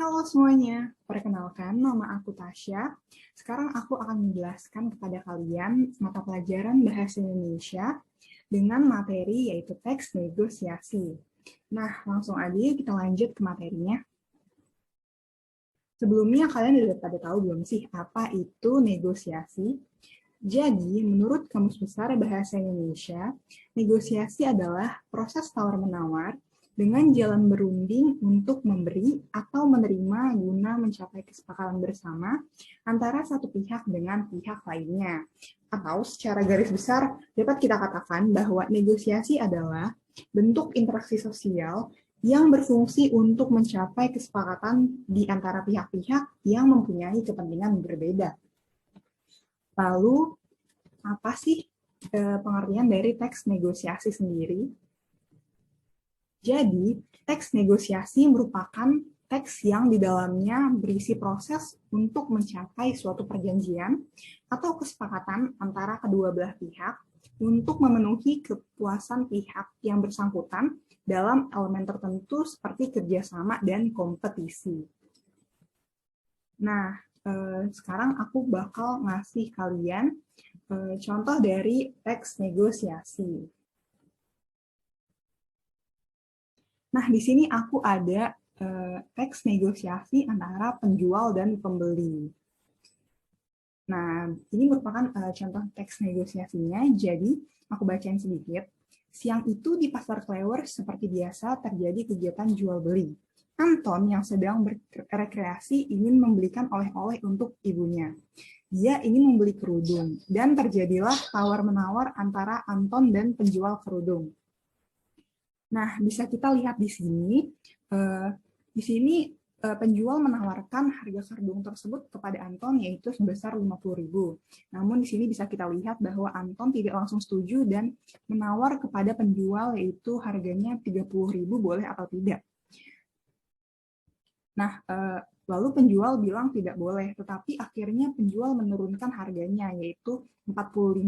Halo semuanya, perkenalkan nama aku Tasya. Sekarang aku akan menjelaskan kepada kalian mata pelajaran Bahasa Indonesia dengan materi yaitu teks negosiasi. Nah, langsung aja kita lanjut ke materinya. Sebelumnya kalian udah pada tahu belum sih apa itu negosiasi? Jadi, menurut Kamus Besar Bahasa Indonesia, negosiasi adalah proses tawar-menawar dengan jalan berunding untuk memberi atau menerima guna mencapai kesepakatan bersama antara satu pihak dengan pihak lainnya. Atau secara garis besar dapat kita katakan bahwa negosiasi adalah bentuk interaksi sosial yang berfungsi untuk mencapai kesepakatan di antara pihak-pihak yang mempunyai kepentingan berbeda. Lalu, apa sih pengertian dari teks negosiasi sendiri? Jadi, teks negosiasi merupakan teks yang di dalamnya berisi proses untuk mencapai suatu perjanjian atau kesepakatan antara kedua belah pihak untuk memenuhi kepuasan pihak yang bersangkutan dalam elemen tertentu seperti kerjasama dan kompetisi. Nah, sekarang aku bakal ngasih kalian contoh dari teks negosiasi. Nah, di sini aku ada teks negosiasi antara penjual dan pembeli. Nah, ini merupakan contoh teks negosiasinya, jadi aku bacain sedikit. Siang itu di Pasar Klewer seperti biasa terjadi kegiatan jual-beli. Anton yang sedang berrekreasi ingin membelikan oleh-oleh untuk ibunya. Dia ingin membeli kerudung, dan terjadilah tawar-menawar antara Anton dan penjual kerudung. Nah, bisa kita lihat di sini, penjual menawarkan harga kerudung tersebut kepada Anton yaitu sebesar 50.000. Namun di sini bisa kita lihat bahwa Anton tidak langsung setuju dan menawar kepada penjual yaitu harganya 30.000 boleh atau tidak. Nah, lalu penjual bilang tidak boleh, tetapi akhirnya penjual menurunkan harganya yaitu 45.000.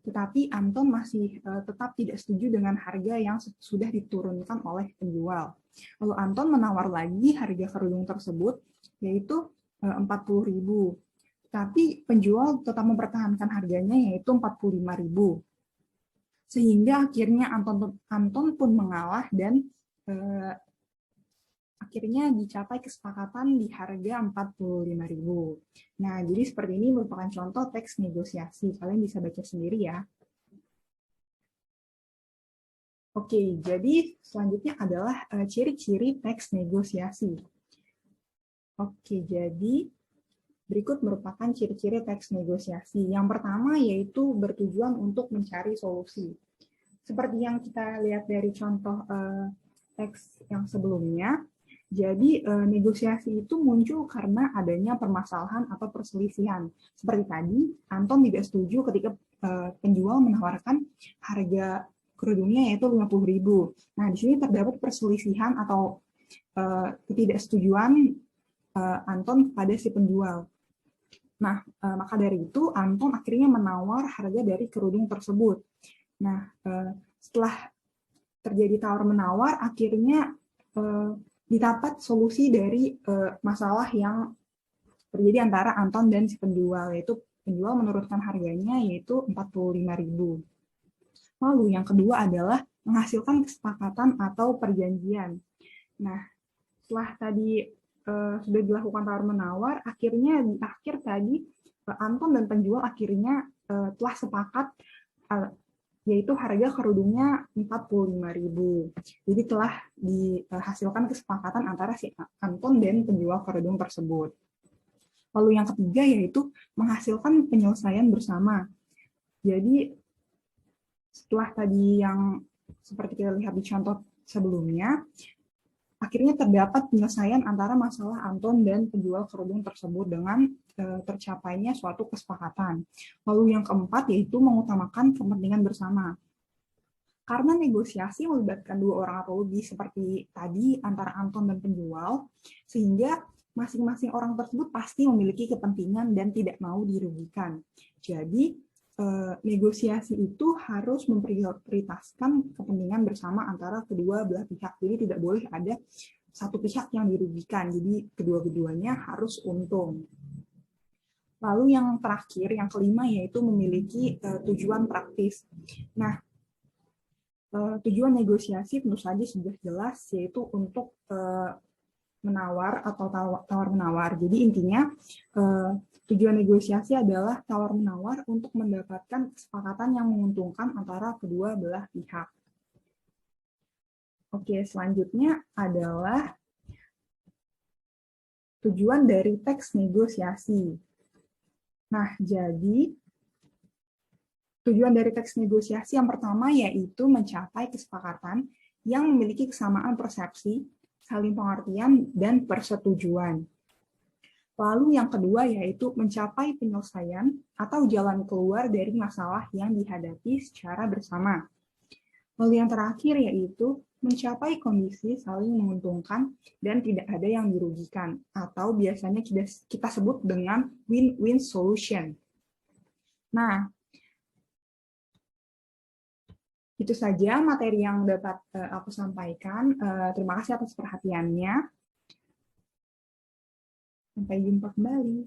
Tetapi Anton masih tetap tidak setuju dengan harga yang sudah diturunkan oleh penjual. Lalu Anton menawar lagi harga kerudung tersebut, yaitu 40.000. Tapi penjual tetap mempertahankan harganya, yaitu 45.000. Sehingga akhirnya Anton pun mengalah dan akhirnya dicapai kesepakatan di harga 45.000. Nah, jadi seperti ini merupakan contoh teks negosiasi. Kalian bisa baca sendiri ya. Oke, jadi selanjutnya adalah ciri-ciri teks negosiasi. Oke, jadi berikut merupakan ciri-ciri teks negosiasi. Yang pertama yaitu bertujuan untuk mencari solusi. Seperti yang kita lihat dari contoh teks yang sebelumnya, jadi negosiasi itu muncul karena adanya permasalahan atau perselisihan. Seperti tadi, Anton tidak setuju ketika penjual menawarkan harga kerudungnya yaitu 50.000. Nah, di sini terdapat perselisihan atau ketidaksetujuan Anton kepada si penjual. Nah, maka dari itu Anton akhirnya menawar harga dari kerudung tersebut. Nah, setelah terjadi tawar-menawar, akhirnya didapat solusi dari masalah yang terjadi antara Anton dan si penjual, yaitu penjual menurunkan harganya yaitu 45.000. Lalu yang kedua adalah menghasilkan kesepakatan atau perjanjian. Nah, setelah tadi sudah dilakukan tawar-menawar, akhirnya di akhir tadi Anton dan penjual akhirnya telah sepakat yaitu harga kerudungnya 45.000. Jadi telah dihasilkan kesepakatan antara si Anton dan penjual kerudung tersebut. Lalu yang ketiga yaitu menghasilkan penyelesaian bersama. Jadi setelah tadi yang seperti kita lihat di contoh sebelumnya, akhirnya terdapat penyelesaian antara masalah Anton dan penjual kerudung tersebut dengan tercapainya suatu kesepakatan. Lalu yang keempat yaitu mengutamakan kepentingan bersama. Karena negosiasi melibatkan dua orang atau lebih seperti tadi antara Anton dan penjual, sehingga masing-masing orang tersebut pasti memiliki kepentingan dan tidak mau dirugikan. Jadi negosiasi itu harus memprioritaskan kepentingan bersama antara kedua belah pihak. Jadi tidak boleh ada satu pihak yang dirugikan, jadi kedua-duanya harus untung. Lalu yang terakhir, yang kelima, yaitu memiliki tujuan praktis. Nah, tujuan negosiasi tentu saja sudah jelas, yaitu untuk menawar atau tawar-menawar. Jadi intinya tujuan negosiasi adalah tawar-menawar untuk mendapatkan kesepakatan yang menguntungkan antara kedua belah pihak. Oke, selanjutnya adalah tujuan dari teks negosiasi. Nah, jadi tujuan dari teks negosiasi yang pertama yaitu mencapai kesepakatan yang memiliki kesamaan persepsi, saling pengertian, dan persetujuan. Lalu yang kedua yaitu mencapai penyelesaian atau jalan keluar dari masalah yang dihadapi secara bersama. Lalu yang terakhir yaitu mencapai kondisi saling menguntungkan dan tidak ada yang dirugikan, atau biasanya kita sebut dengan win-win solution. Nah, itu saja materi yang dapat aku sampaikan. Terima kasih atas perhatiannya. Sampai jumpa kembali.